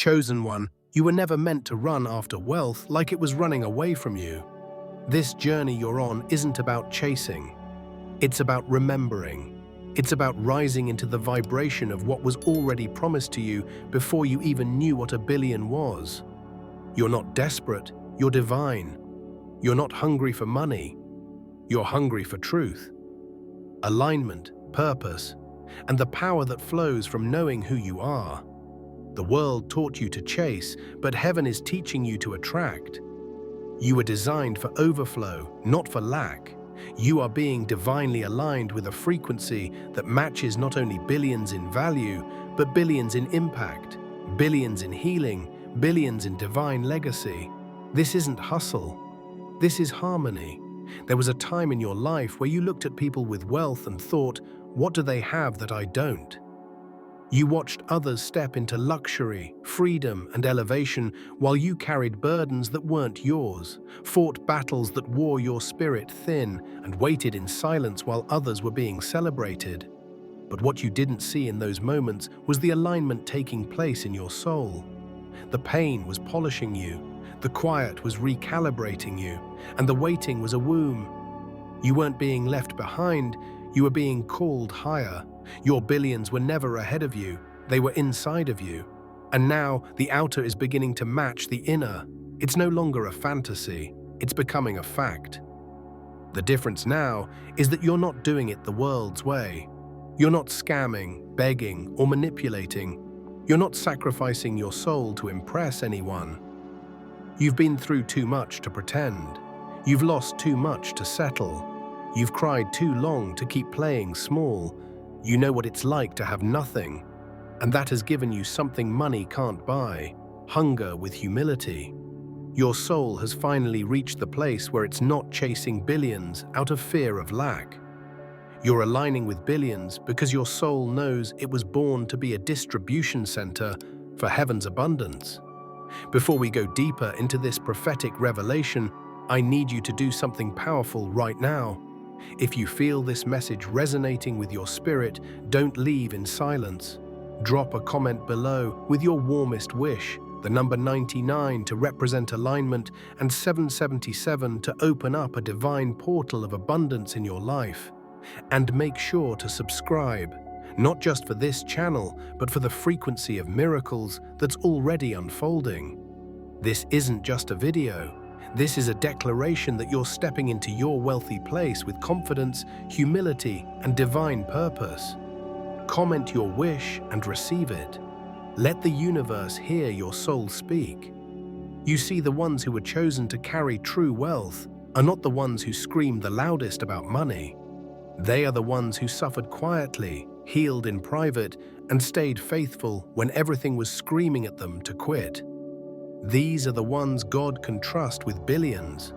Chosen one, you were never meant to run after wealth like it was running away from you. This journey you're on isn't about chasing. It's about remembering. It's about rising into the vibration of what was already promised to you before you even knew what a billion was. You're not desperate, you're divine. You're not hungry for money. You're hungry for truth, alignment, purpose, and the power that flows from knowing who you are. The world taught you to chase, but heaven is teaching you to attract. You were designed for overflow, not for lack. You are being divinely aligned with a frequency that matches not only billions in value, but billions in impact, billions in healing, billions in divine legacy. This isn't hustle. This is harmony. There was a time in your life where you looked at people with wealth and thought, what do they have that I don't? You watched others step into luxury, freedom, and elevation while you carried burdens that weren't yours, fought battles that wore your spirit thin, and waited in silence while others were being celebrated. But what you didn't see in those moments was the alignment taking place in your soul. The pain was polishing you, the quiet was recalibrating you, and the waiting was a womb. You weren't being left behind, you were being called higher. Your billions were never ahead of you, they were inside of you. And now the outer is beginning to match the inner. It's no longer a fantasy, it's becoming a fact. The difference now is that you're not doing it the world's way. You're not scamming, begging, or manipulating. You're not sacrificing your soul to impress anyone. You've been through too much to pretend. You've lost too much to settle. You've cried too long to keep playing small. You know what it's like to have nothing, and that has given you something money can't buy, hunger with humility. Your soul has finally reached the place where it's not chasing billions out of fear of lack. You're aligning with billions because your soul knows it was born to be a distribution center for heaven's abundance. Before we go deeper into this prophetic revelation, I need you to do something powerful right now. If you feel this message resonating with your spirit, don't leave in silence. Drop a comment below with your warmest wish, the number 99 to represent alignment and 777 to open up a divine portal of abundance in your life. And make sure to subscribe, not just for this channel, but for the frequency of miracles that's already unfolding. This isn't just a video. This is a declaration that you're stepping into your wealthy place with confidence, humility, and divine purpose. Comment your wish and receive it. Let the universe hear your soul speak. You see, the ones who were chosen to carry true wealth are not the ones who scream the loudest about money. They are the ones who suffered quietly, healed in private, and stayed faithful when everything was screaming at them to quit. These are the ones God can trust with billions.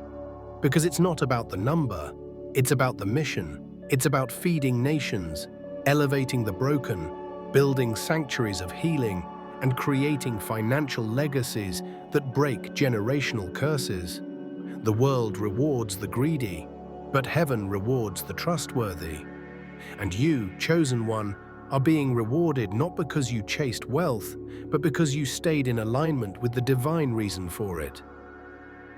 Because it's not about the number, it's about the mission. It's about feeding nations, elevating the broken, building sanctuaries of healing, and creating financial legacies that break generational curses. The world rewards the greedy, but heaven rewards the trustworthy. And you, chosen one, are being rewarded not because you chased wealth, but because you stayed in alignment with the divine reason for it.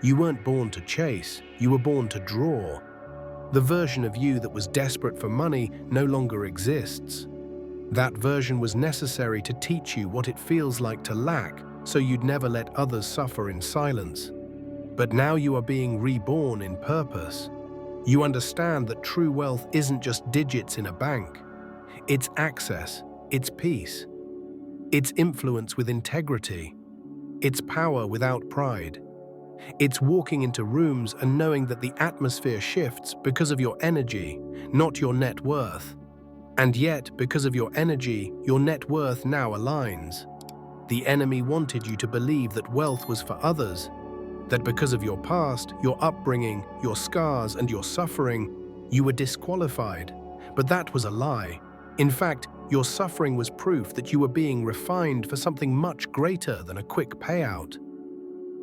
You weren't born to chase, you were born to draw. The version of you that was desperate for money no longer exists. That version was necessary to teach you what it feels like to lack, so you'd never let others suffer in silence. But now you are being reborn in purpose. You understand that true wealth isn't just digits in a bank. It's access, it's peace, it's influence with integrity, it's power without pride. It's walking into rooms and knowing that the atmosphere shifts because of your energy, not your net worth. And yet, because of your energy, your net worth now aligns. The enemy wanted you to believe that wealth was for others, that because of your past, your upbringing, your scars, and your suffering, you were disqualified. But that was a lie. In fact, your suffering was proof that you were being refined for something much greater than a quick payout.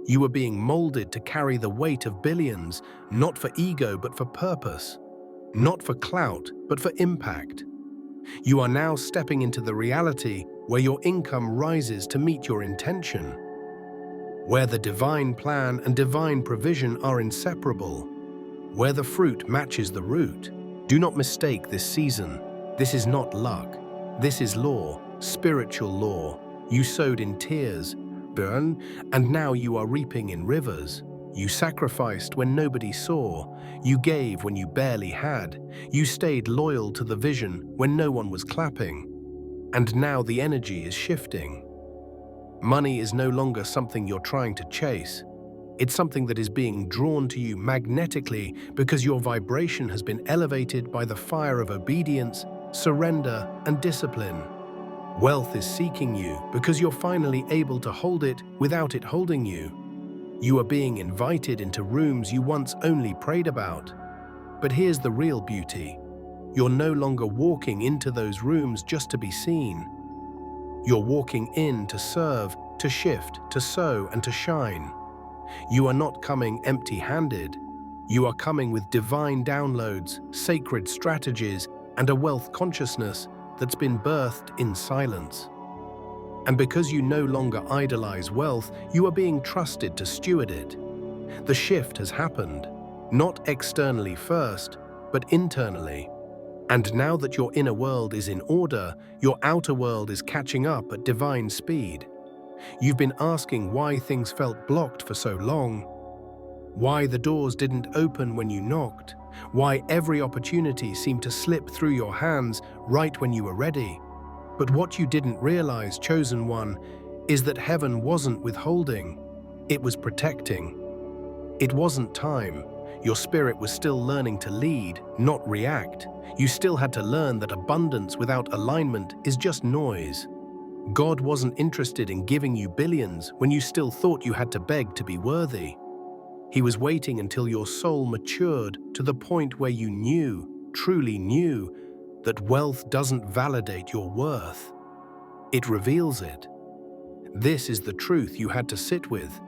You were being molded to carry the weight of billions, not for ego but for purpose, not for clout but for impact. You are now stepping into the reality where your income rises to meet your intention, where the divine plan and divine provision are inseparable, where the fruit matches the root. Do not mistake this season. This is not luck. This is law, spiritual law. You sowed in tears, burn, and now you are reaping in rivers. You sacrificed when nobody saw. You gave when you barely had. You stayed loyal to the vision when no one was clapping. And now the energy is shifting. Money is no longer something you're trying to chase. It's something that is being drawn to you magnetically because your vibration has been elevated by the fire of obedience, surrender, and discipline. Wealth is seeking you because you're finally able to hold it without it holding you. You are being invited into rooms you once only prayed about. But here's the real beauty. You're no longer walking into those rooms just to be seen. You're walking in to serve, to shift, to sow, and to shine. You are not coming empty-handed. You are coming with divine downloads, sacred strategies, and a wealth consciousness that's been birthed in silence. And because you no longer idolize wealth, you are being trusted to steward it. The shift has happened, not externally first, but internally. And now that your inner world is in order, your outer world is catching up at divine speed. You've been asking why things felt blocked for so long, why the doors didn't open when you knocked, why every opportunity seemed to slip through your hands right when you were ready. But what you didn't realize, chosen one, is that heaven wasn't withholding, it was protecting. It wasn't time. Your spirit was still learning to lead, not react. You still had to learn that abundance without alignment is just noise. God wasn't interested in giving you billions when you still thought you had to beg to be worthy. He was waiting until your soul matured to the point where you knew, truly knew, that wealth doesn't validate your worth. It reveals it. This is the truth you had to sit with.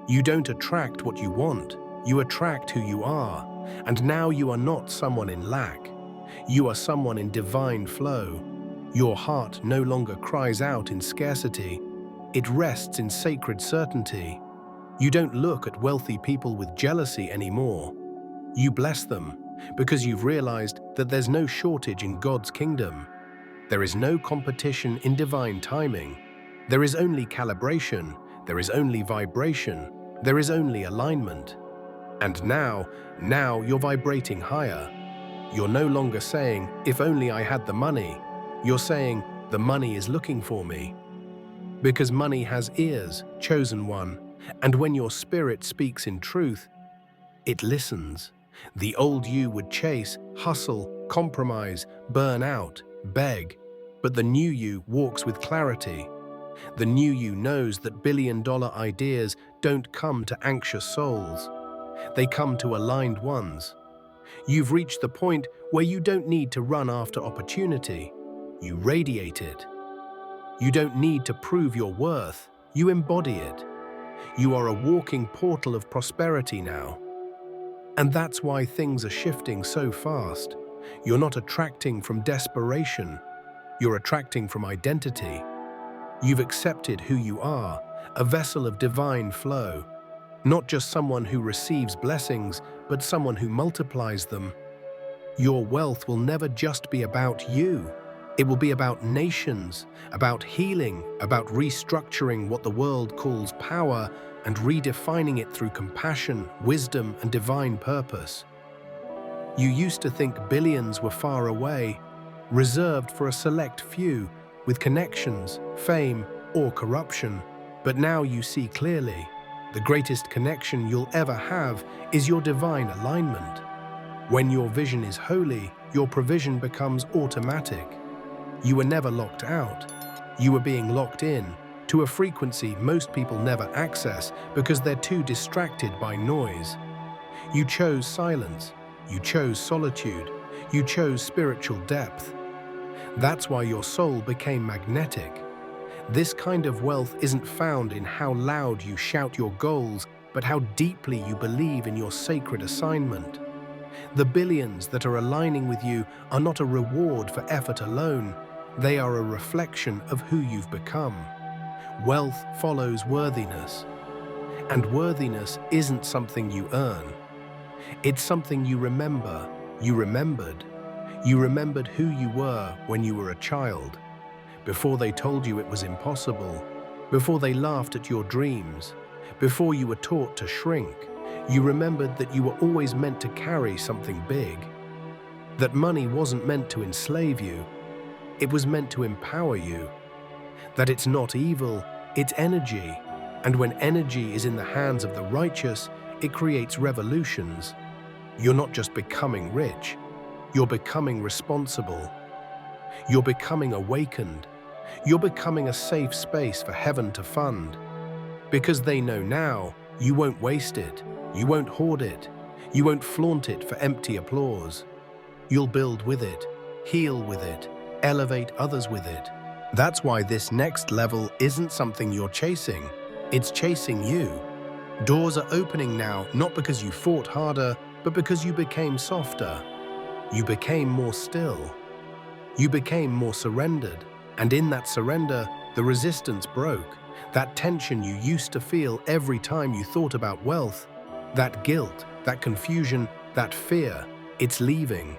You don't attract what you want, you attract who you are. And now you are not someone in lack. You are someone in divine flow. Your heart no longer cries out in scarcity. It rests in sacred certainty. You don't look at wealthy people with jealousy anymore. You bless them because you've realized that there's no shortage in God's kingdom. There is no competition in divine timing. There is only calibration. There is only vibration. There is only alignment. And now you're vibrating higher. You're no longer saying, if only I had the money. You're saying, the money is looking for me. Because money has ears, chosen one, and when your spirit speaks in truth, it listens. The old you would chase, hustle, compromise, burn out, beg, but the new you walks with clarity. The new you knows that billion-dollar ideas don't come to anxious souls. They come to aligned ones. You've reached the point where you don't need to run after opportunity. You radiate it. You don't need to prove your worth. You embody it. You are a walking portal of prosperity now. And that's why things are shifting so fast. You're not attracting from desperation. You're attracting from identity. You've accepted who you are, a vessel of divine flow. Not just someone who receives blessings, but someone who multiplies them. Your wealth will never just be about you. It will be about nations, about healing, about restructuring what the world calls power and redefining it through compassion, wisdom, and divine purpose. You used to think billions were far away, reserved for a select few with connections, fame, or corruption. But now you see clearly. The greatest connection you'll ever have is your divine alignment. When your vision is holy, your provision becomes automatic. You were never locked out. You were being locked in to a frequency most people never access because they're too distracted by noise. You chose silence. You chose solitude. You chose spiritual depth. That's why your soul became magnetic. This kind of wealth isn't found in how loud you shout your goals, but how deeply you believe in your sacred assignment. The billions that are aligning with you are not a reward for effort alone. They are a reflection of who you've become. Wealth follows worthiness, and worthiness isn't something you earn. It's something you remember. You remembered. You remembered who you were when you were a child, before they told you it was impossible, before they laughed at your dreams, before you were taught to shrink. You remembered that you were always meant to carry something big, that money wasn't meant to enslave you, it was meant to empower you, that it's not evil, it's energy, and when energy is in the hands of the righteous, it creates revolutions. You're not just becoming rich, you're becoming responsible. You're becoming awakened. You're becoming a safe space for heaven to fund. Because they know now, you won't waste it, you won't hoard it, you won't flaunt it for empty applause. You'll build with it, heal with it, elevate others with it. That's why this next level isn't something you're chasing, it's chasing you. Doors are opening now, not because you fought harder, but because you became softer. You became more still. You became more surrendered. And in that surrender, the resistance broke. That tension you used to feel every time you thought about wealth, that guilt, that confusion, that fear, it's leaving.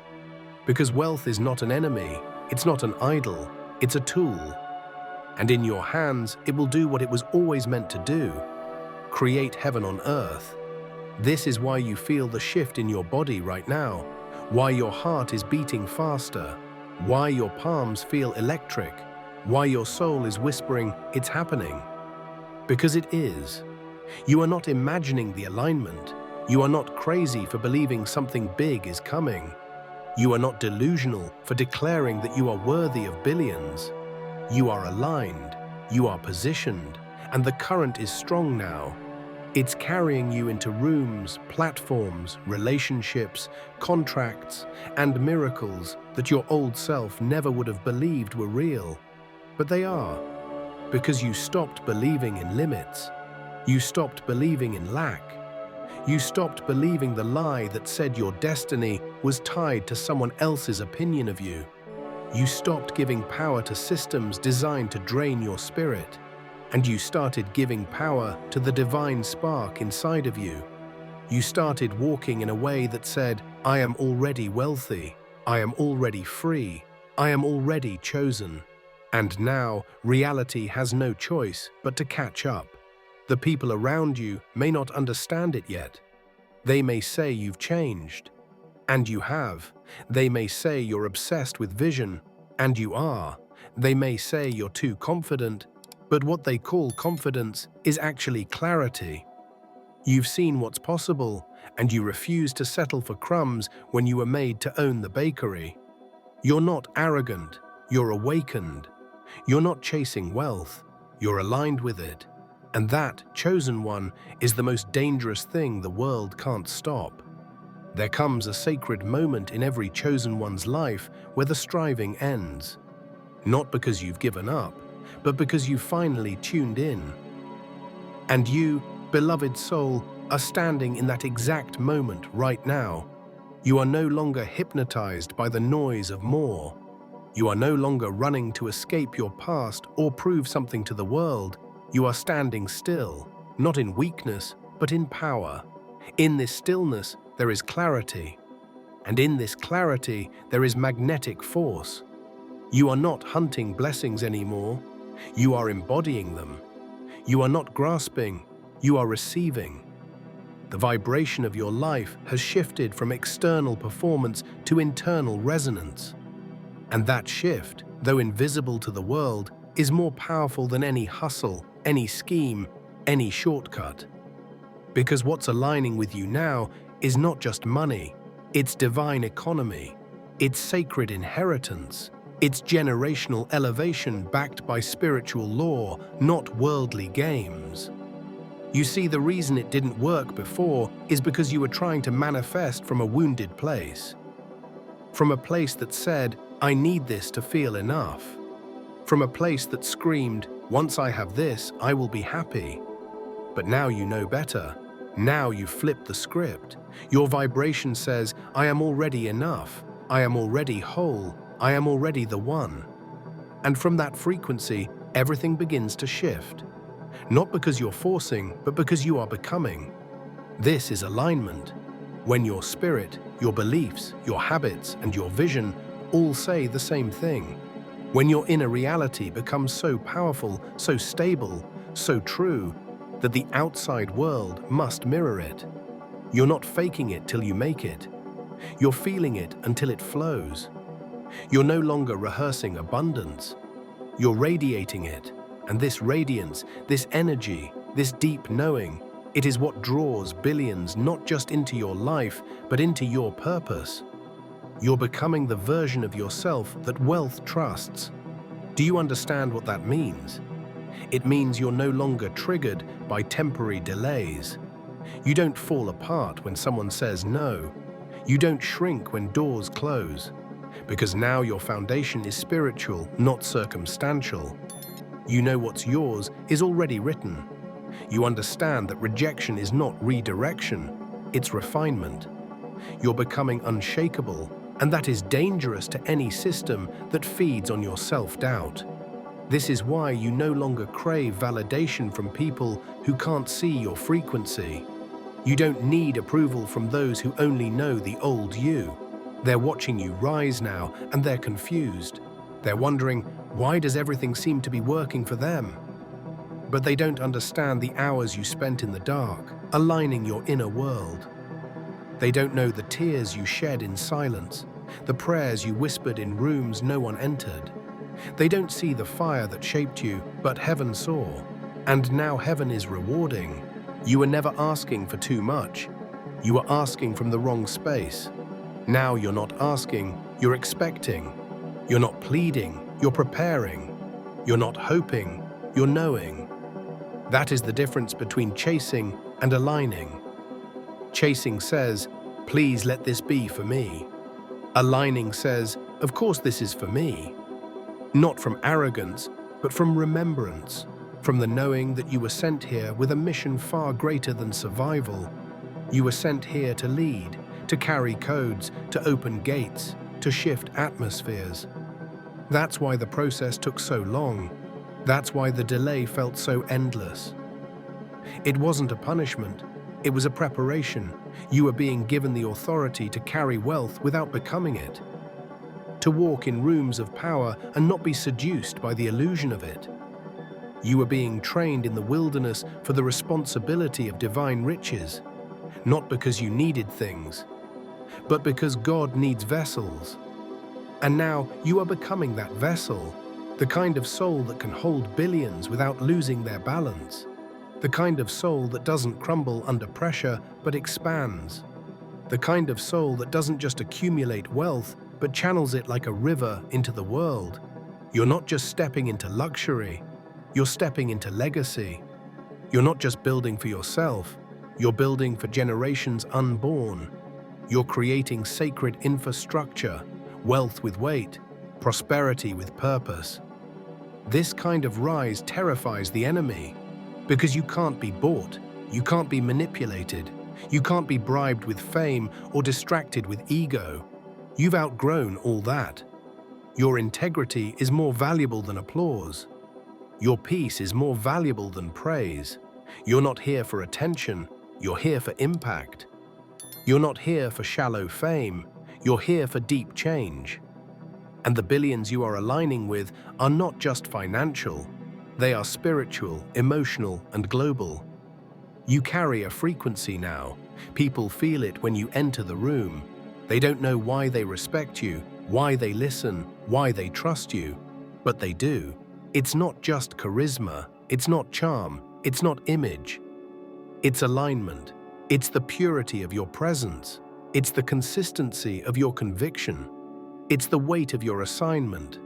Because wealth is not an enemy, it's not an idol, it's a tool. And in your hands, it will do what it was always meant to do: create heaven on earth. This is why you feel the shift in your body right now, why your heart is beating faster, why your palms feel electric, why your soul is whispering, it's happening. Because it is. You are not imagining the alignment. You are not crazy for believing something big is coming. You are not delusional for declaring that you are worthy of billions. You are aligned, you are positioned, and the current is strong now. It's carrying you into rooms, platforms, relationships, contracts, and miracles that your old self never would have believed were real. But they are, because you stopped believing in limits. You stopped believing in lack. You stopped believing the lie that said your destiny was tied to someone else's opinion of you. You stopped giving power to systems designed to drain your spirit. And you started giving power to the divine spark inside of you. You started walking in a way that said, I am already wealthy, I am already free, I am already chosen. And now, reality has no choice but to catch up. The people around you may not understand it yet. They may say you've changed. And you have. They may say you're obsessed with vision. And you are. They may say you're too confident. But what they call confidence is actually clarity. You've seen what's possible, and you refuse to settle for crumbs when you were made to own the bakery. You're not arrogant, you're awakened. You're not chasing wealth, you're aligned with it. And that, chosen one, is the most dangerous thing the world can't stop. There comes a sacred moment in every chosen one's life where the striving ends. Not because you've given up, but because you finally tuned in. And you, beloved soul, are standing in that exact moment right now. You are no longer hypnotized by the noise of more. You are no longer running to escape your past or prove something to the world. You are standing still, not in weakness, but in power. In this stillness, there is clarity. And in this clarity, there is magnetic force. You are not hunting blessings anymore. You are embodying them. You are not grasping, you are receiving. The vibration of your life has shifted from external performance to internal resonance. And that shift, though invisible to the world, is more powerful than any hustle, any scheme, any shortcut. Because what's aligning with you now is not just money, it's divine economy, it's sacred inheritance. It's generational elevation backed by spiritual law, not worldly games. You see, the reason it didn't work before is because you were trying to manifest from a wounded place. From a place that said, I need this to feel enough. From a place that screamed, once I have this, I will be happy. But now you know better. Now you've flipped the script. Your vibration says, I am already enough. I am already whole. I am already the one. And from that frequency, everything begins to shift. Not because you're forcing, but because you are becoming. This is alignment. When your spirit, your beliefs, your habits, and your vision all say the same thing. When your inner reality becomes so powerful, so stable, so true, that the outside world must mirror it. You're not faking it till you make it. You're feeling it until it flows. You're no longer rehearsing abundance. You're radiating it. And this radiance, this energy, this deep knowing, it is what draws billions not just into your life, but into your purpose. You're becoming the version of yourself that wealth trusts. Do you understand what that means? It means you're no longer triggered by temporary delays. You don't fall apart when someone says no. You don't shrink when doors close. Because now your foundation is spiritual, not circumstantial. You know what's yours is already written. You understand that rejection is not redirection, it's refinement. You're becoming unshakable, and that is dangerous to any system that feeds on your self-doubt. This is why you no longer crave validation from people who can't see your frequency. You don't need approval from those who only know the old you. They're watching you rise now, and they're confused. They're wondering, why does everything seem to be working for them? But they don't understand the hours you spent in the dark, aligning your inner world. They don't know the tears you shed in silence, the prayers you whispered in rooms no one entered. They don't see the fire that shaped you, but heaven saw. And now heaven is rewarding. You were never asking for too much. You were asking from the wrong space. Now you're not asking, you're expecting. You're not pleading, you're preparing. You're not hoping, you're knowing. That is the difference between chasing and aligning. Chasing says, please let this be for me. Aligning says, of course this is for me. Not from arrogance, but from remembrance, from the knowing that you were sent here with a mission far greater than survival. You were sent here to lead, to carry codes, to open gates, to shift atmospheres. That's why the process took so long. That's why the delay felt so endless. It wasn't a punishment, it was a preparation. You were being given the authority to carry wealth without becoming it. To walk in rooms of power and not be seduced by the illusion of it. You were being trained in the wilderness for the responsibility of divine riches, not because you needed things, but because God needs vessels. And now you are becoming that vessel, the kind of soul that can hold billions without losing their balance, the kind of soul that doesn't crumble under pressure but expands, the kind of soul that doesn't just accumulate wealth but channels it like a river into the world. You're not just stepping into luxury, you're stepping into legacy. You're not just building for yourself, you're building for generations unborn. You're creating sacred infrastructure, wealth with weight, prosperity with purpose. This kind of rise terrifies the enemy, because you can't be bought, you can't be manipulated, you can't be bribed with fame or distracted with ego. You've outgrown all that. Your integrity is more valuable than applause. Your peace is more valuable than praise. You're not here for attention, you're here for impact. You're not here for shallow fame, you're here for deep change. And the billions you are aligning with are not just financial, they are spiritual, emotional, and global. You carry a frequency now. People feel it when you enter the room. They don't know why they respect you, why they listen, why they trust you, but they do. It's not just charisma, it's not charm, it's not image. It's alignment. It's the purity of your presence. It's the consistency of your conviction. It's the weight of your assignment.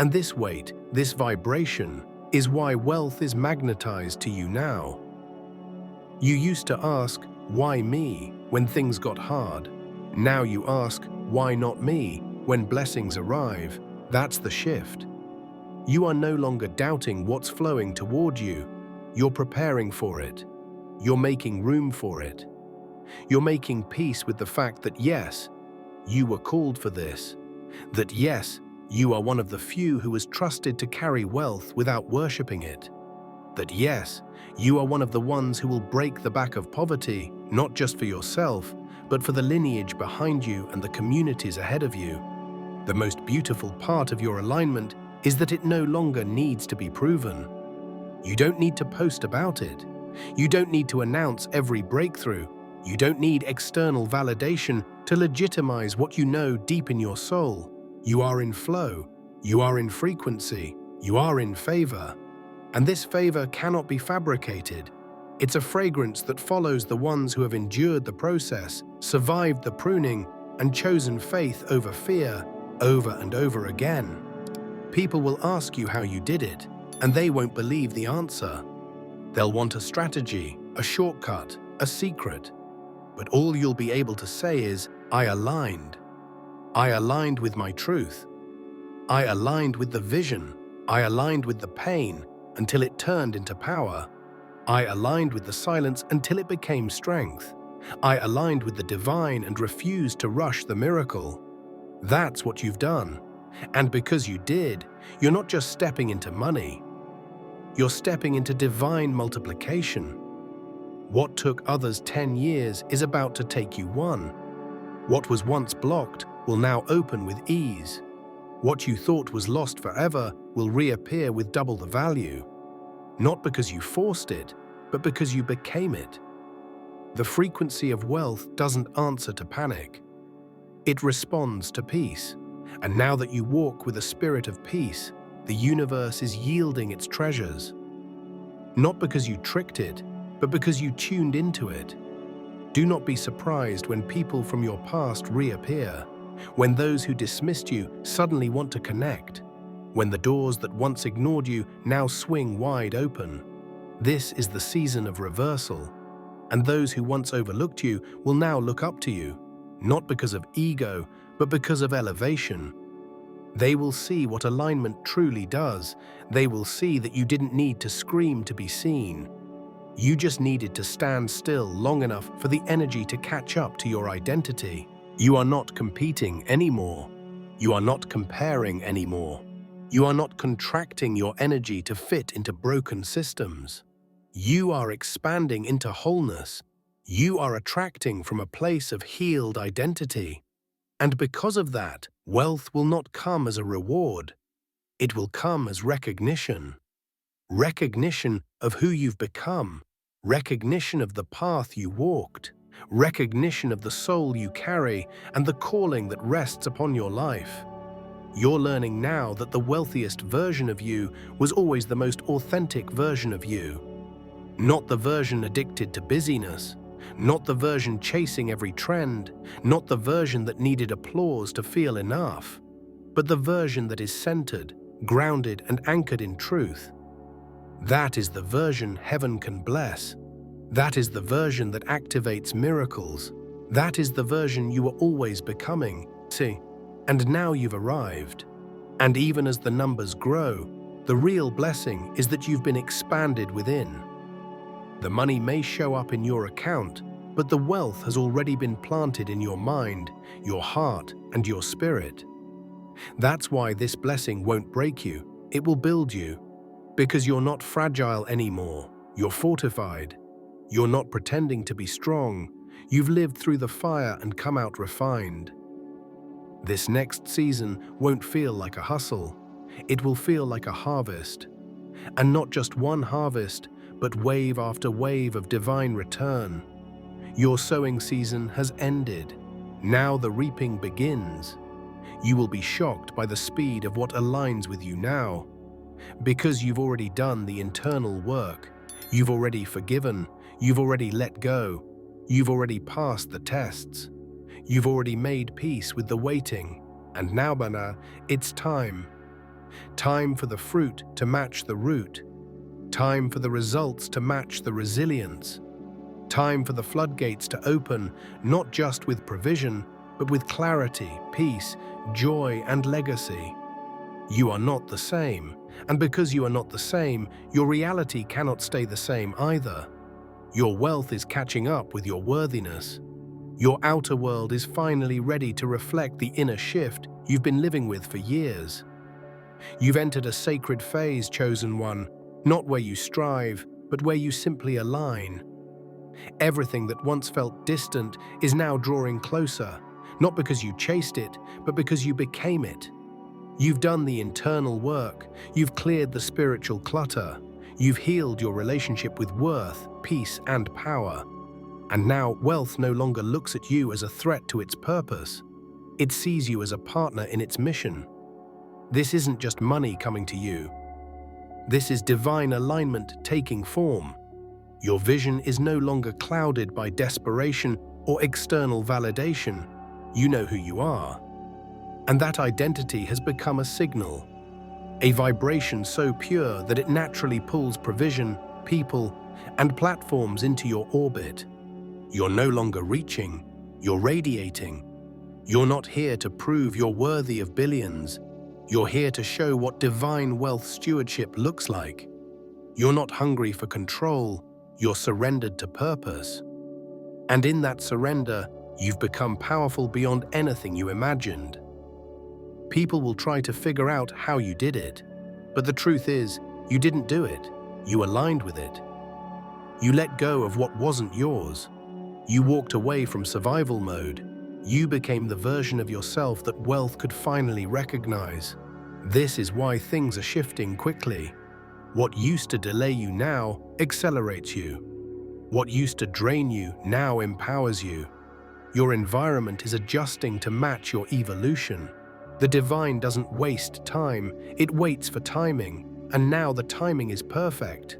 And this weight, this vibration, is why wealth is magnetized to you now. You used to ask, why me, when things got hard. Now you ask, why not me, when blessings arrive. That's the shift. You are no longer doubting what's flowing toward you. You're preparing for it. You're making room for it. You're making peace with the fact that yes, you were called for this. That yes, You are one of the few who is trusted to carry wealth without worshipping it. That yes, you are one of the ones who will break the back of poverty, not just for yourself, but for the lineage behind you and the communities ahead of you. The most beautiful part of your alignment is that it no longer needs to be proven. You don't need to post about it. You don't need to announce every breakthrough. You don't need external validation to legitimize what you know deep in your soul. You are in flow. You are in frequency. You are in favor. And this favor cannot be fabricated. It's a fragrance that follows the ones who have endured the process, survived the pruning, and chosen faith over fear, over and over again. People will ask you how you did it, and they won't believe the answer. They'll want a strategy, a shortcut, a secret. But all you'll be able to say is, I aligned. I aligned with my truth. I aligned with the vision. I aligned with the pain until it turned into power. I aligned with the silence until it became strength. I aligned with the divine and refused to rush the miracle. That's what you've done. And because you did, you're not just stepping into money. You're stepping into divine multiplication. What took others 10 years is about to take you 1. What was once blocked will now open with ease. What you thought was lost forever will reappear with double the value. Not because you forced it, but because you became it. The frequency of wealth doesn't answer to panic. It responds to peace. And now that you walk with a spirit of peace, the universe is yielding its treasures. Not because you tricked it, but because you tuned into it. Do not be surprised when people from your past reappear, when those who dismissed you suddenly want to connect, when the doors that once ignored you now swing wide open. This is the season of reversal, and those who once overlooked you will now look up to you, not because of ego, but because of elevation. They will see what alignment truly does. They will see that you didn't need to scream to be seen. You just needed to stand still long enough for the energy to catch up to your identity. You are not competing anymore. You are not comparing anymore. You are not contracting your energy to fit into broken systems. You are expanding into wholeness. You are attracting from a place of healed identity. And because of that, wealth will not come as a reward. It will come as recognition. Recognition of who you've become. Recognition of the path you walked. Recognition of the soul you carry and the calling that rests upon your life. You're learning now that the wealthiest version of you was always the most authentic version of you. Not the version addicted to busyness. Not the version chasing every trend, not the version that needed applause to feel enough, but the version that is centered, grounded, and anchored in truth. That is the version heaven can bless. That is the version that activates miracles. That is the version you were always becoming. See, and now you've arrived. And even as the numbers grow, the real blessing is that you've been expanded within. The money may show up in your account, but the wealth has already been planted in your mind, your heart, and your spirit. That's why this blessing won't break you, it will build you. Because you're not fragile anymore, you're fortified. You're not pretending to be strong, you've lived through the fire and come out refined. This next season won't feel like a hustle, it will feel like a harvest. And not just one harvest, but wave after wave of divine return. Your sowing season has ended. Now the reaping begins. You will be shocked by the speed of what aligns with you now. Because you've already done the internal work. You've already forgiven. You've already let go. You've already passed the tests. You've already made peace with the waiting. And now, Bana, it's time. Time for the fruit to match the root. Time for the results to match the resilience. Time for the floodgates to open, not just with provision, but with clarity, peace, joy, and legacy. You are not the same, and because you are not the same, your reality cannot stay the same either. Your wealth is catching up with your worthiness. Your outer world is finally ready to reflect the inner shift you've been living with for years. You've entered a sacred phase, chosen one, not where you strive, but where you simply align. Everything that once felt distant is now drawing closer, not because you chased it, but because you became it. You've done the internal work, you've cleared the spiritual clutter, you've healed your relationship with worth, peace, and power. And now wealth no longer looks at you as a threat to its purpose. It sees you as a partner in its mission. This isn't just money coming to you. This is divine alignment taking form. Your vision is no longer clouded by desperation or external validation. You know who you are. And that identity has become a signal, a vibration so pure that it naturally pulls provision, people, and platforms into your orbit. You're no longer reaching, you're radiating. You're not here to prove you're worthy of billions. You're here to show what divine wealth stewardship looks like. You're not hungry for control, you're surrendered to purpose. And in that surrender, you've become powerful beyond anything you imagined. People will try to figure out how you did it, but the truth is, you didn't do it. You aligned with it. You let go of what wasn't yours. You walked away from survival mode. You became the version of yourself that wealth could finally recognize. This is why things are shifting quickly. What used to delay you now accelerates you. What used to drain you now empowers you. Your environment is adjusting to match your evolution. The divine doesn't waste time, it waits for timing, and now the timing is perfect.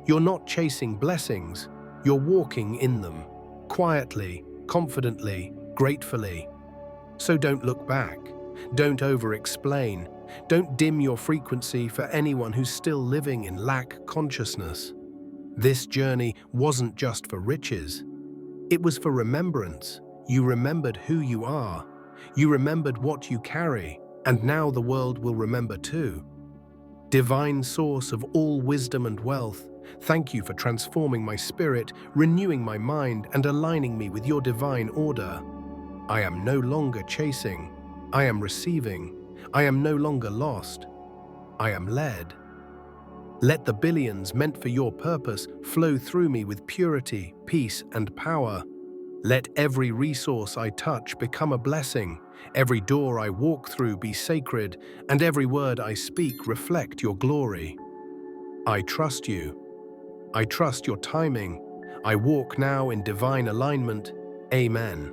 You're not chasing blessings, you're walking in them, quietly, confidently, gratefully. So don't look back, don't over-explain, don't dim your frequency for anyone who's still living in lack consciousness. This journey wasn't just for riches, it was for remembrance. You remembered who you are, you remembered what you carry, and now the world will remember too. Divine source of all wisdom and wealth, thank you for transforming my spirit, renewing my mind, and aligning me with your divine order. I am no longer chasing, I am receiving. I am no longer lost, I am led. Let the billions meant for your purpose flow through me with purity, peace, and power. Let every resource I touch become a blessing, every door I walk through be sacred, and every word I speak reflect your glory. I trust you. I trust your timing. I walk now in divine alignment. Amen.